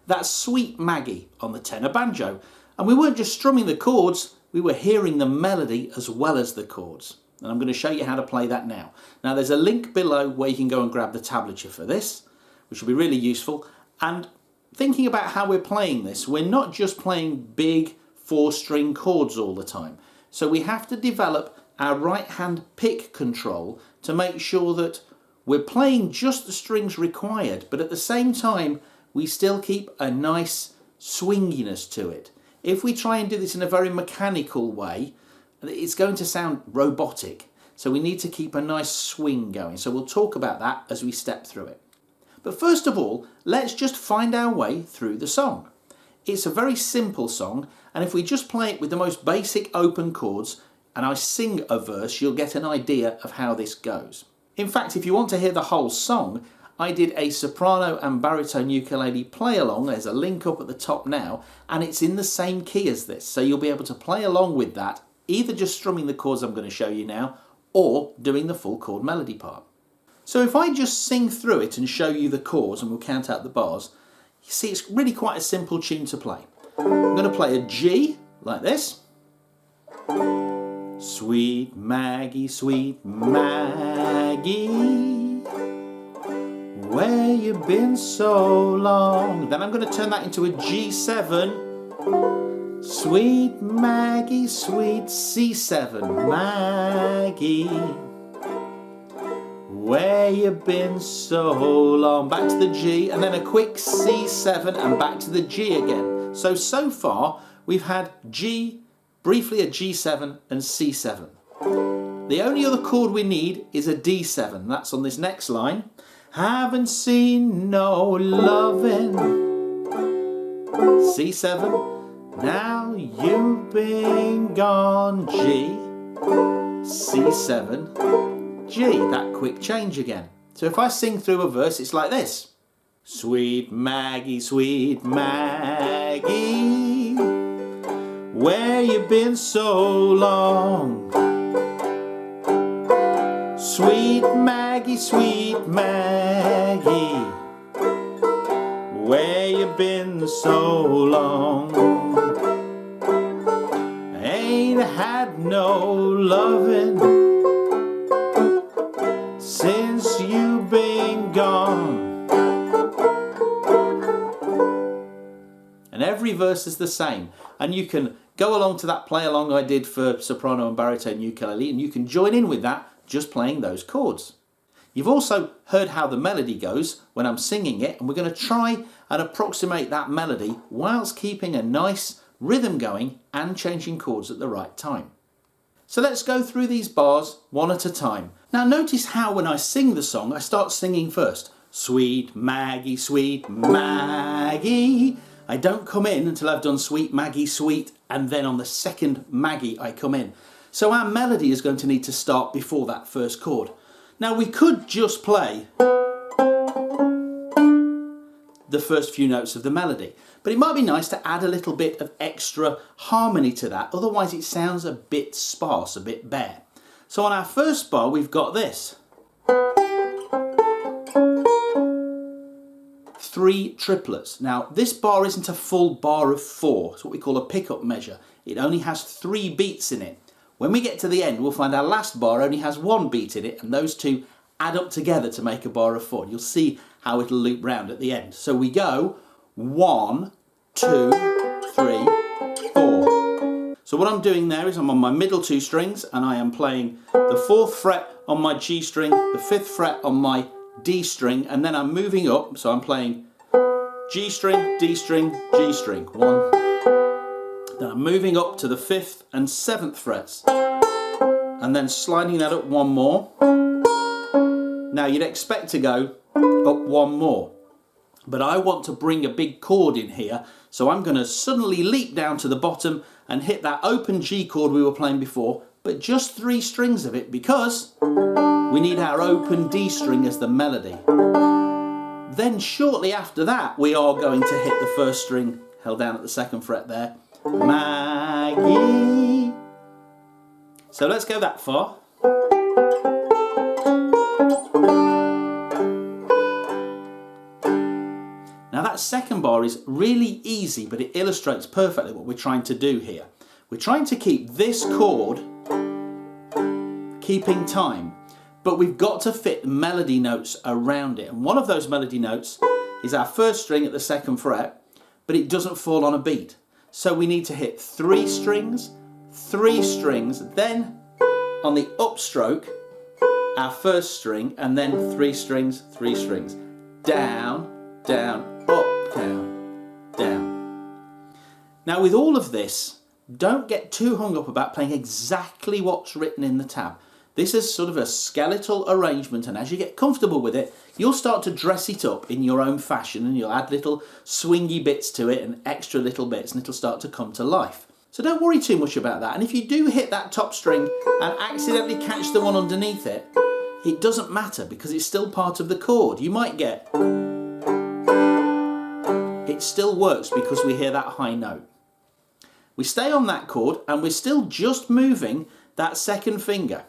That's Sweet Maggie on the tenor banjo, and we weren't just strumming the chords, we were hearing the melody as well as the chords. And I'm going to show you how to play that now. Now there's a link below where you can go and grab the tablature for this, which will be really useful. And thinking about how we're playing this, we're not just playing big 4-string chords all the time. So we have to develop our right hand pick control to make sure that we're playing just the strings required, but at the same time we still keep a nice swinginess to it. If we try and do this in a very mechanical way, it's going to sound robotic. So we need to keep a nice swing going. So we'll talk about that as we step through it. But first of all, let's just find our way through the song. It's a very simple song, and if we just play it with the most basic open chords and I sing a verse, you'll get an idea of how this goes. In fact, if you want to hear the whole song, I did a soprano and baritone ukulele play along. There's a link up at the top now, and it's in the same key as this. So you'll be able to play along with that, either just strumming the chords I'm going to show you now, or doing the full chord melody part. So if I just sing through it and show you the chords, and we'll count out the bars, you see it's really quite a simple tune to play. I'm going to play a G, like this. Sweet Maggie, where you been so long? Then I'm going to turn that into a G7. Sweet Maggie, sweet C7. Maggie, where you been so long? Back to the G, and then a quick C7 and back to the G again. So far we've had G, briefly a G7 and C7. The only other chord we need is a D7. That's on this next line. Haven't seen no lovin'. C7. Now you've been gone. G. C7. G. That quick change again. So if I sing through a verse, it's like this. Sweet Maggie, where you been so long? Sweet Maggie, where you been so long? Ain't had no lovin' since you been gone. And every verse is the same, and you can go along to that play along I did for soprano and baritone ukulele, and you can join in with that just playing those chords. You've also heard how the melody goes when I'm singing it, and we're going to try and approximate that melody whilst keeping a nice rhythm going and changing chords at the right time. So let's go through these bars one at a time. Now notice how when I sing the song, I start singing first. Sweet Maggie, I don't come in until I've done Sweet Maggie, sweet, and then on the second Maggie I come in. So our melody is going to need to start before that first chord. Now we could just play the first few notes of the melody, but it might be nice to add a little bit of extra harmony to that, otherwise it sounds a bit sparse, a bit bare. So on our first bar we've got this. 3 triplets. Now this bar isn't a full bar of 4, it's what we call a pickup measure. It only has 3 beats in it. When we get to the end, we'll find our last bar only has 1 beat in it, and those two add up together to make a bar of 4. You'll see how it'll loop round at the end. So we go 1, 2, 3, 4. So what I'm doing there is I'm on my middle 2 strings, and I am playing the 4th fret on my G string, the 5th fret on my D string, and then I'm moving up, so I'm playing G string, D string, G string. 1. Then I'm moving up to the 5th and 7th frets. and then sliding that up one more. Now you'd expect to go up one more, but I want to bring a big chord in here, so I'm going to suddenly leap down to the bottom and hit that open G chord we were playing before, but just 3 strings of it because we need our open D string as the melody. Then shortly after that we are going to hit the first string held down at the 2nd fret there, Maggie. So let's go that far. Now that second bar is really easy, but it illustrates perfectly what we're trying to do here. We're trying to keep this chord keeping time, but we've got to fit melody notes around it. And one of those melody notes is our first string at the 2nd fret, but it doesn't fall on a beat. So we need to hit 3 strings, 3 strings, then on the upstroke, our first string, and then 3 strings, 3 strings. Down, down, up, down, down. Now with all of this, don't get too hung up about playing exactly what's written in the tab. This is sort of a skeletal arrangement, and as you get comfortable with it, you'll start to dress it up in your own fashion, and you'll add little swingy bits to it and extra little bits, and it'll start to come to life. So don't worry too much about that. And if you do hit that top string and accidentally catch the one underneath it, it doesn't matter because it's still part of the chord. You might get... It still works because we hear that high note. We stay on that chord and we're still just moving that 2nd finger.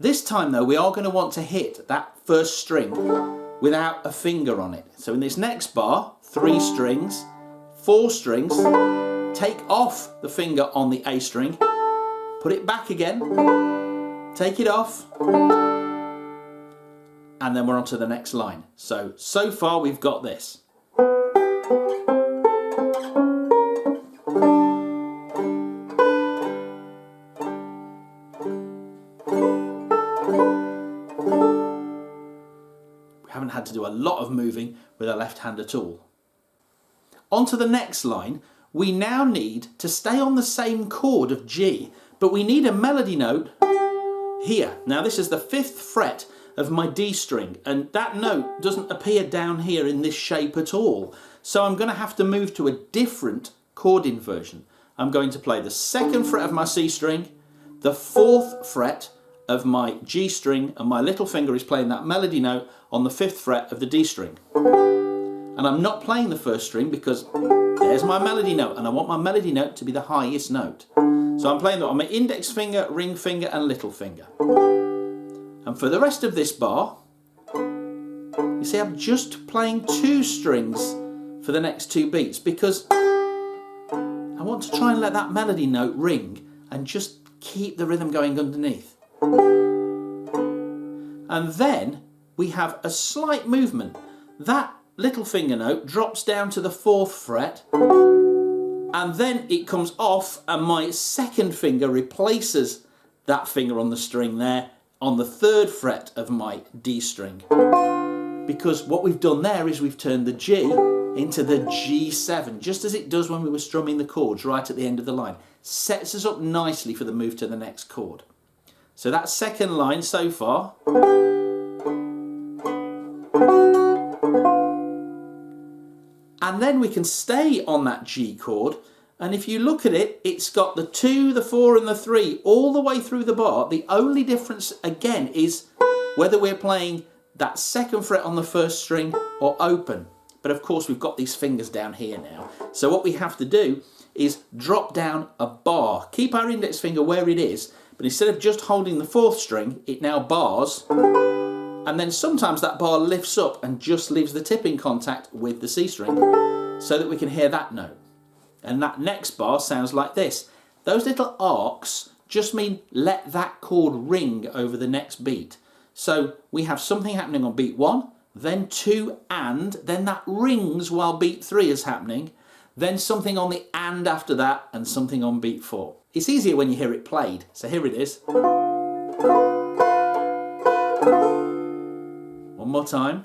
This time though, we are going to want to hit that first string without a finger on it. So in this next bar, 3 strings, 4 strings, take off the finger on the A string, put it back again, take it off, and then we're on to the next line. So far we've got this. We haven't had to do a lot of moving with our left hand at all. On to the next line, we now need to stay on the same chord of G, but we need a melody note here. Now this is the 5th fret of my D string, and that note doesn't appear down here in this shape at all. So I'm going to have to move to a different chord inversion. I'm going to play the 2nd fret of my C string, the 4th fret of my G string, and my little finger is playing that melody note on the 5th fret of the D string. And I'm not playing the first string because there's my melody note, and I want my melody note to be the highest note. So I'm playing that on my index finger, ring finger and little finger. And for the rest of this bar, you see I'm just playing 2 strings for the next 2 beats because I want to try and let that melody note ring and just keep the rhythm going underneath. And then we have a slight movement. That little finger note drops down to the 4th fret, and then it comes off and my 2nd finger replaces that finger on the string there on the 3rd fret of my D string. Because what we've done there is we've turned the G into the G7, just as it does when we were strumming the chords right at the end of the line. Sets us up nicely for the move to the next chord. So that 2nd line so far. And then we can stay on that G chord, and if you look at it, it's got the 2, the 4 and the 3 all the way through the bar. The only difference again is whether we're playing that 2nd fret on the 1st string or open. But of course we've got these fingers down here now. So what we have to do is drop down a bar. Keep our index finger where it is, but instead of just holding the 4th string, it now bars. And then sometimes that bar lifts up and just leaves the tip in contact with the C string so that we can hear that note. And that next bar sounds like this. Those little arcs just mean let that chord ring over the next beat. So we have something happening on beat 1, then 2 and, then that rings while beat 3 is happening, then something on the and after that, and something on beat 4. It's easier when you hear it played. So here it is. One more time.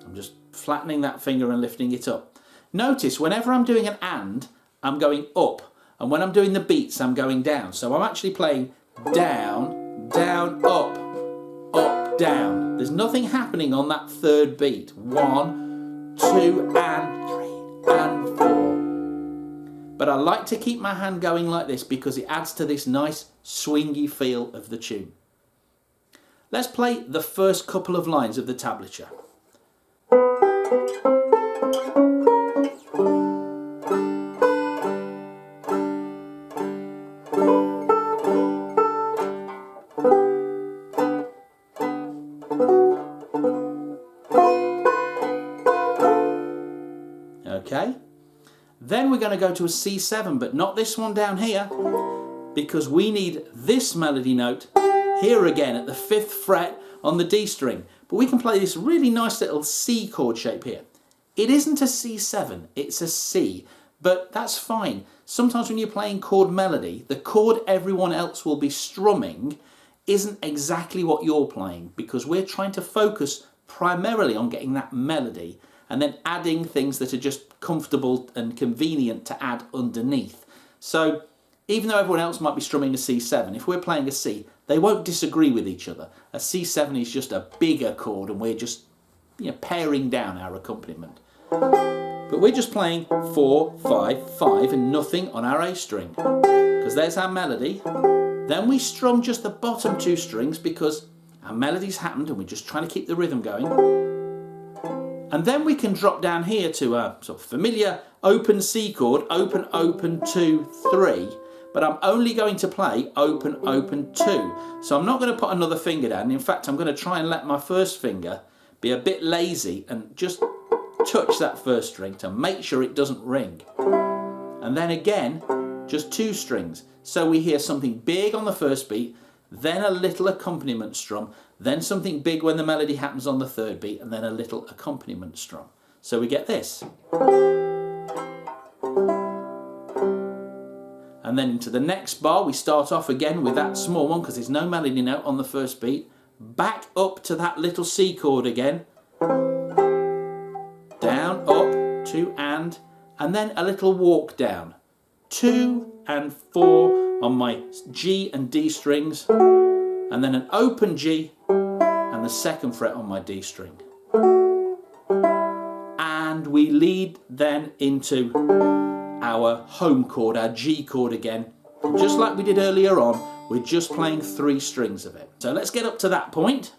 I'm just flattening that finger and lifting it up. Notice whenever I'm doing an and, I'm going up. And when I'm doing the beats, I'm going down. So I'm actually playing down, down, up, up, down. There's nothing happening on that third beat. 1, 2, and 3, and 4. But I like to keep my hand going like this because it adds to this nice swingy feel of the tune. Let's play the first couple of lines of the tablature. Okay, then we're going to go to a C7, but not this one down here, because we need this melody note here again at the 5th fret on the D string. But we can play this really nice little C chord shape here. It isn't a C7, it's a C, but that's fine. Sometimes when you're playing chord melody, the chord everyone else will be strumming isn't exactly what you're playing, because we're trying to focus primarily on getting that melody and then adding things that are just comfortable and convenient to add underneath. So even though everyone else might be strumming a C7, if we're playing a C, they won't disagree with each other. A C7 is just a bigger chord and we're just paring down our accompaniment. But we're just playing 4, 5, 5 and nothing on our A string, because there's our melody. Then we strum just the bottom 2 strings because our melody's happened and we're just trying to keep the rhythm going. And then we can drop down here to a sort of familiar open C chord, open, open, 2, 3. But I'm only going to play open, open, 2. So I'm not going to put another finger down. In fact, I'm going to try and let my first finger be a bit lazy and just touch that first string to make sure it doesn't ring. And then again, just 2 strings. So we hear something big on the first beat, then a little accompaniment strum, then something big when the melody happens on the 3rd beat, and then a little accompaniment strum. So we get this. And then into the next bar, we start off again with that small one because there's no melody note on the first beat. Back up to that little C chord again. Down, up, 2 and then a little walk down. 2 and 4 on my G and D strings, and then an open G and the 2nd fret on my D string. And we lead then into our home chord, our G chord again. Just like we did earlier on, we're just playing 3 strings of it. So let's get up to that point.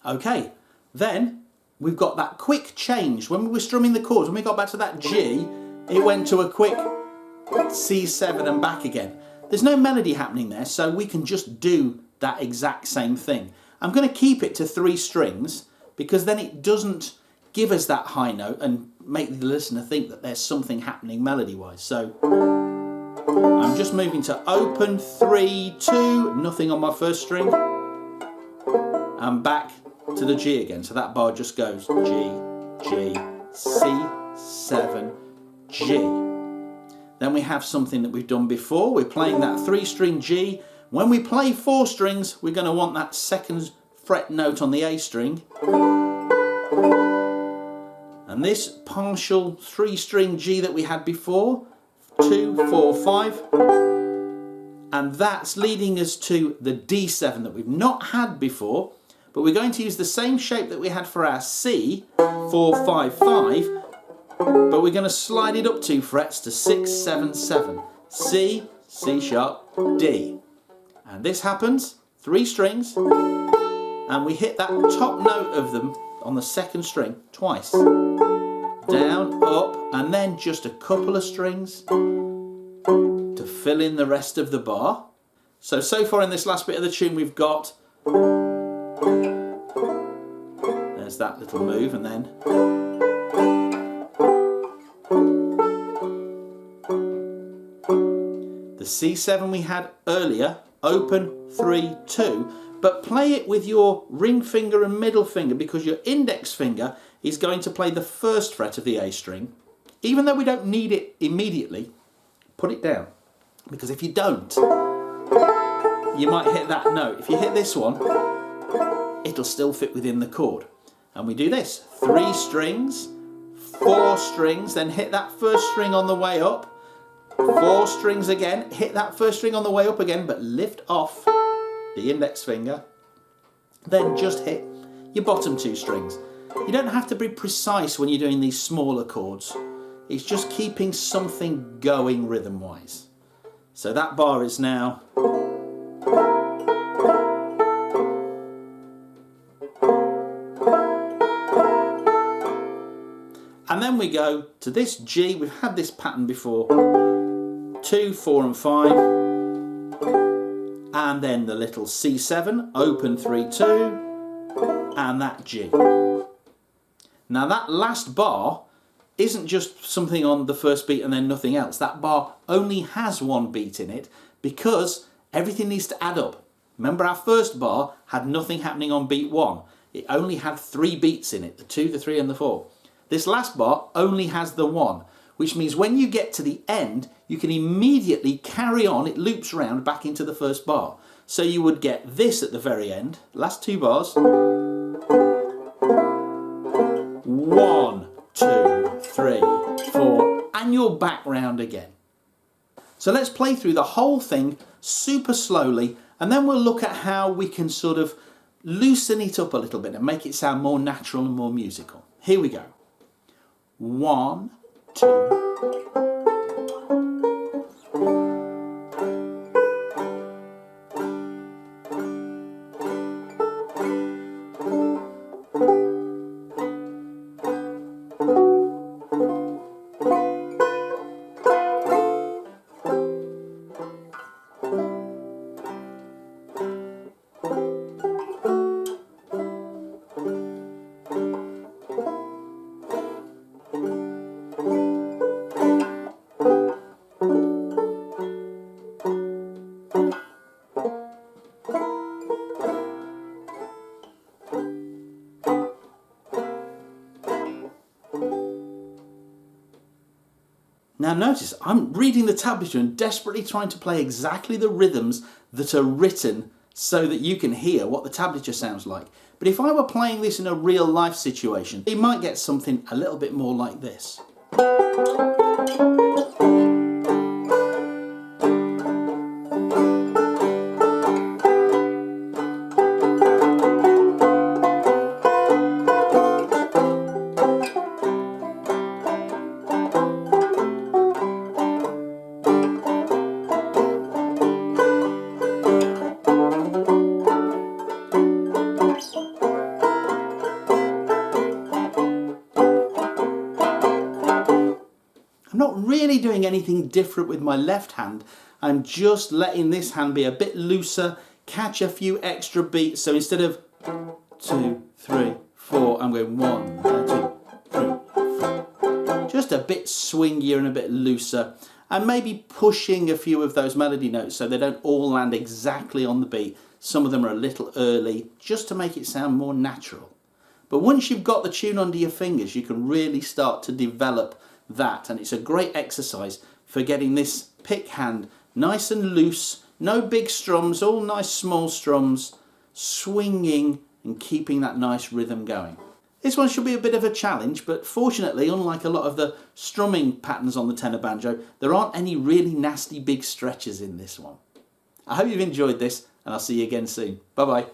Okay, then we've got that quick change. When we were strumming the chords, when we got back to that G, it went to a quick C7 and back again. There's no melody happening there, so we can just do that exact same thing. I'm going to keep it to 3 strings because then it doesn't give us that high note and make the listener think that there's something happening melody-wise. So I'm just moving to open, 3, 2, nothing on my first string, and back to the G again. So that bar just goes G, G, C, 7, G. Then we have something that we've done before. We're playing that 3-string G. When we play 4 strings, we're going to want that 2nd fret note on the A string. And this partial 3-string G that we had before, 2, 4, 5. And that's leading us to the D7 that we've not had before. But we're going to use the same shape that we had for our C, 4, 5, 5, but we're going to slide it up 2 frets to 6, 7, 7. C, C sharp, D. And this happens, 3 strings, and we hit that top note of them on the 2nd string twice. Down, up, and then just a couple of strings to fill in the rest of the bar. So far in this last bit of the tune we've got, there's that little move, and then the C7 we had earlier, open, 3, 2, but play it with your ring finger and middle finger, because your index finger is going to play the first fret of the A string. Even though we don't need it immediately, put it down, because if you don't, you might hit that note. If you hit this one, it'll still fit within the chord. And we do this: 3 strings, 4 strings, then hit that first string on the way up, 4 strings again, hit that first string on the way up again, but lift off the index finger, then just hit your bottom 2 strings. You don't have to be precise when you're doing these smaller chords. It's just keeping something going rhythm-wise. So that bar is now... And then we go to this G. We've had this pattern before. 2, 4 and 5. And then the little C7, open 3, 2. And that G. Now that last bar isn't just something on the first beat and then nothing else. That bar only has 1 beat in it because everything needs to add up. Remember, our first bar had nothing happening on beat 1. It only had 3 beats in it, the 2, the 3 and the 4. This last bar only has the 1, which means when you get to the end, you can immediately carry on. It loops round back into the first bar. So you would get this at the very end, last 2 bars. 1, 2, 3, 4, and you're back round again. So let's play through the whole thing super slowly, and then we'll look at how we can sort of loosen it up a little bit and make it sound more natural and more musical. Here we go. 1, 2. Now notice, I'm reading the tablature and desperately trying to play exactly the rhythms that are written so that you can hear what the tablature sounds like. But if I were playing this in a real life situation, you might get something a little bit more like this. I'm not really doing anything different with my left hand. I'm just letting this hand be a bit looser, catch a few extra beats. So instead of 2, 3, 4, I'm going 1, 2, 3, 4. Just a bit swingier and a bit looser. And maybe pushing a few of those melody notes so they don't all land exactly on the beat. Some of them are a little early, just to make it sound more natural. But once you've got the tune under your fingers, you can really start to develop that, and it's a great exercise for getting this pick hand nice and loose, no big strums, all nice small strums, swinging and keeping that nice rhythm going. This one should be a bit of a challenge, but fortunately, unlike a lot of the strumming patterns on the tenor banjo, there aren't any really nasty big stretches in this one. I hope you've enjoyed this, and I'll see you again soon. Bye bye.